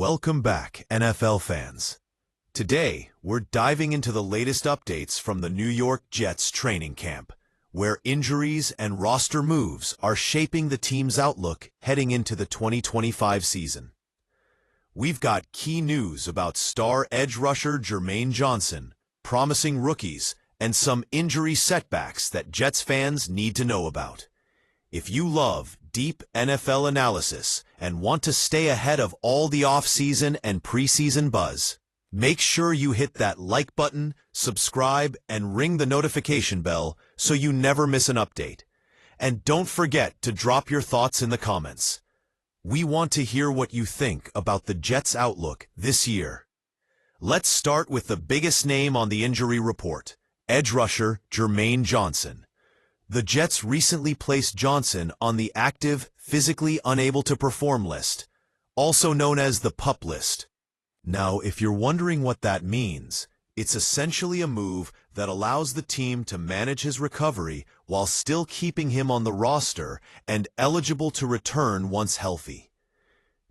Welcome back, NFL fans. Today, we're diving into the latest updates from the New York Jets training camp, where injuries and roster moves are shaping the team's outlook heading into the 2025 season. We've got key news about star edge rusher Jermaine Johnson, promising rookies, and some injury setbacks that Jets fans need to know about. If you love deep NFL analysis and want to stay ahead of all the off-season and preseason buzz, make sure you hit that like button, subscribe, and ring the notification bell so you never miss an update. And don't forget to drop your thoughts in the comments. We want to hear what you think about the Jets' outlook this year. Let's start with the biggest name on the injury report, edge rusher Jermaine Johnson. The Jets recently placed Johnson on the active, physically unable to perform list, also known as the PUP list. Now, if you're wondering what that means, it's essentially a move that allows the team to manage his recovery while still keeping him on the roster and eligible to return once healthy.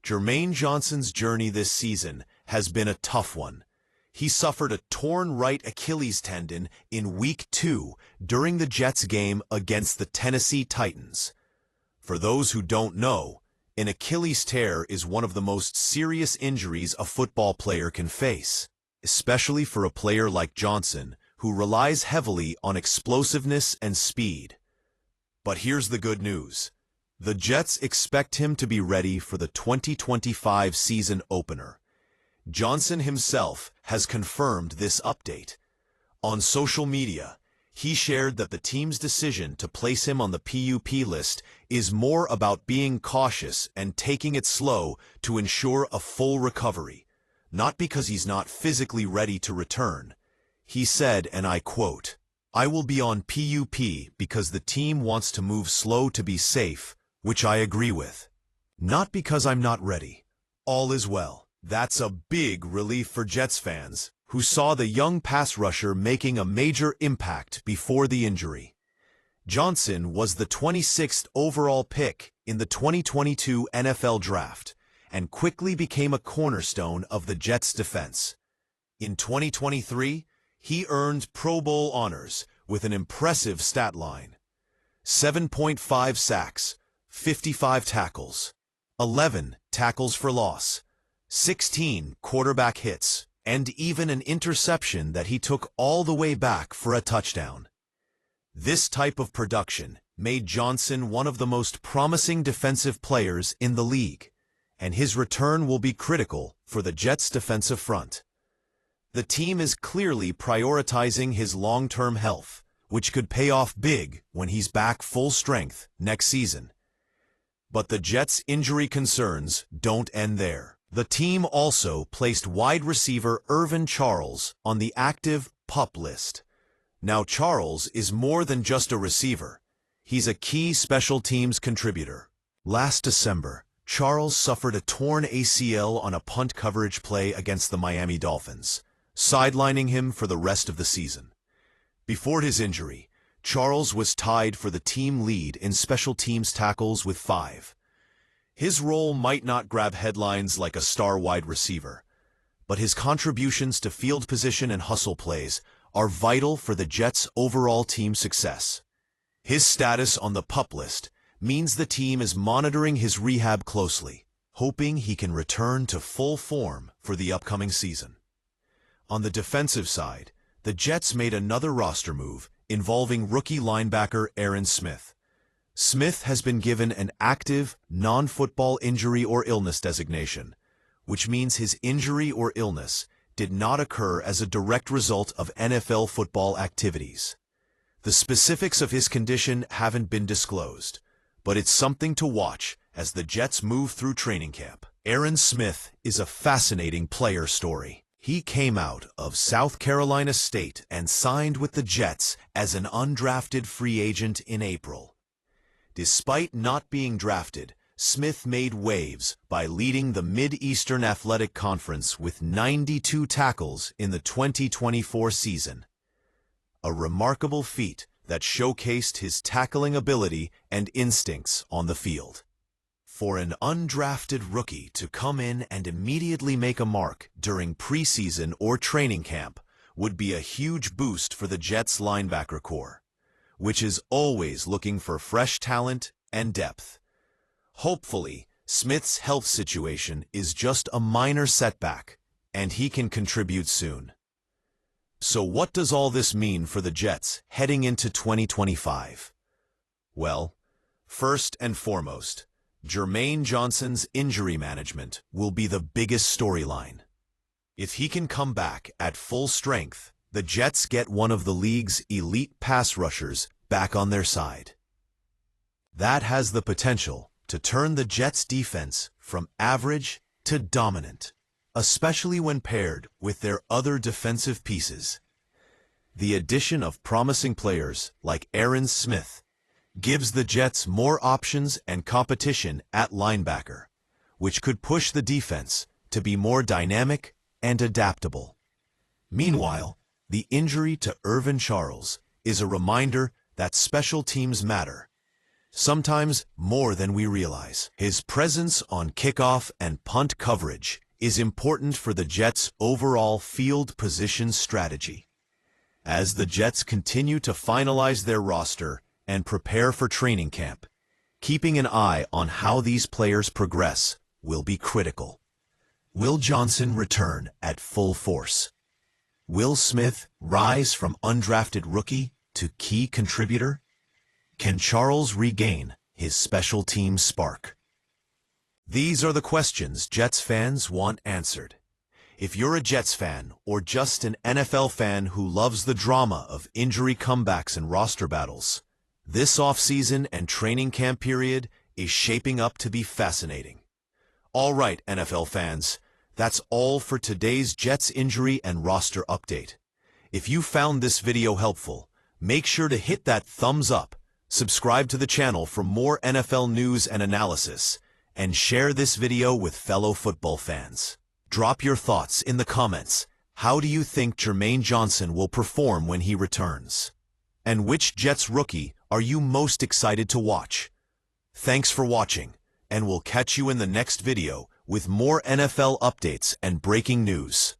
Jermaine Johnson's journey this season has been a tough one. He suffered a torn right Achilles tendon in Week 2 during the Jets game against the Tennessee Titans. For those who don't know, an Achilles tear is one of the most serious injuries a football player can face, especially for a player like Johnson, who relies heavily on explosiveness and speed. But here's the good news. The Jets expect him to be ready for the 2025 season opener. Johnson himself has confirmed this update. On social media, he shared that the team's decision to place him on the PUP list is more about being cautious and taking it slow to ensure a full recovery, not because he's not physically ready to return. He said, and I quote, "I will be on PUP because the team wants to move slow to be safe, which I agree with. Not because I'm not ready. All is well." That's a big relief for Jets fans, who saw the young pass rusher making a major impact before the injury. Johnson was the 26th overall pick in the 2022 NFL Draft and quickly became a cornerstone of the Jets' defense. In 2023, he earned Pro Bowl honors with an impressive stat line: 7.5 sacks, 55 tackles, 11 tackles for loss, 16 quarterback hits, and even an interception that he took all the way back for a touchdown. This type of production made Johnson one of the most promising defensive players in the league, and his return will be critical for the Jets' defensive front. The team is clearly prioritizing his long-term health, which could pay off big when he's back full strength next season. But the Jets' injury concerns don't end there. The team also placed wide receiver Irvin Charles on the active PUP list. Now, Charles is more than just a receiver. He's a key special teams contributor. Last December, Charles suffered a torn ACL on a punt coverage play against the Miami Dolphins, sidelining him for the rest of the season. Before his injury, Charles was tied for the team lead in special teams tackles with 5. His role might not grab headlines like a star wide receiver, but his contributions to field position and hustle plays are vital for the Jets' overall team success. His status on the PUP list means the team is monitoring his rehab closely, hoping he can return to full form for the upcoming season. On the defensive side, the Jets made another roster move involving rookie linebacker Aaron Smith. Smith has been given an active, non-football injury or illness designation, which means his injury or illness did not occur as a direct result of NFL football activities. The specifics of his condition haven't been disclosed, but it's something to watch as the Jets move through training camp. Aaron Smith is a fascinating player story. He came out of South Carolina State and signed with the Jets as an undrafted free agent in April. Despite not being drafted, Smith made waves by leading the Mid-Eastern Athletic Conference with 92 tackles in the 2024 season. A remarkable feat that showcased his tackling ability and instincts on the field. For an undrafted rookie to come in and immediately make a mark during preseason or training camp would be a huge boost for the Jets linebacker core, which is always looking for fresh talent and depth. Hopefully, Smith's health situation is just a minor setback, and he can contribute soon. So what does all this mean for the Jets heading into 2025? Well, first and foremost, Jermaine Johnson's injury management will be the biggest storyline. If he can come back at full strength, the Jets get one of the league's elite pass rushers back on their side. That has the potential to turn the Jets' defense from average to dominant, especially when paired with their other defensive pieces. The addition of promising players like Aaron Smith gives the Jets more options and competition at linebacker, which could push the defense to be more dynamic and adaptable. Meanwhile, the injury to Irvin Charles is a reminder that special teams matter, sometimes more than we realize. His presence on kickoff and punt coverage is important for the Jets' overall field position strategy. As the Jets continue to finalize their roster and prepare for training camp, keeping an eye on how these players progress will be critical. Will Johnson return at full force? Will Smith rise from undrafted rookie to key contributor? Can Charles regain his special teams spark? These are the questions Jets fans want answered. If you're a Jets fan or just an NFL fan who loves the drama of injury comebacks and roster battles, this offseason and training camp period is shaping up to be fascinating. All right, NFL fans, that's all for today's Jets injury and roster update. If you found this video helpful, make sure to hit that thumbs up, subscribe to the channel for more NFL news and analysis, and share this video with fellow football fans. Drop your thoughts in the comments. How do you think Jermaine Johnson will perform when he returns? And which Jets rookie are you most excited to watch? Thanks for watching, and we'll catch you in the next video with more NFL updates and breaking news.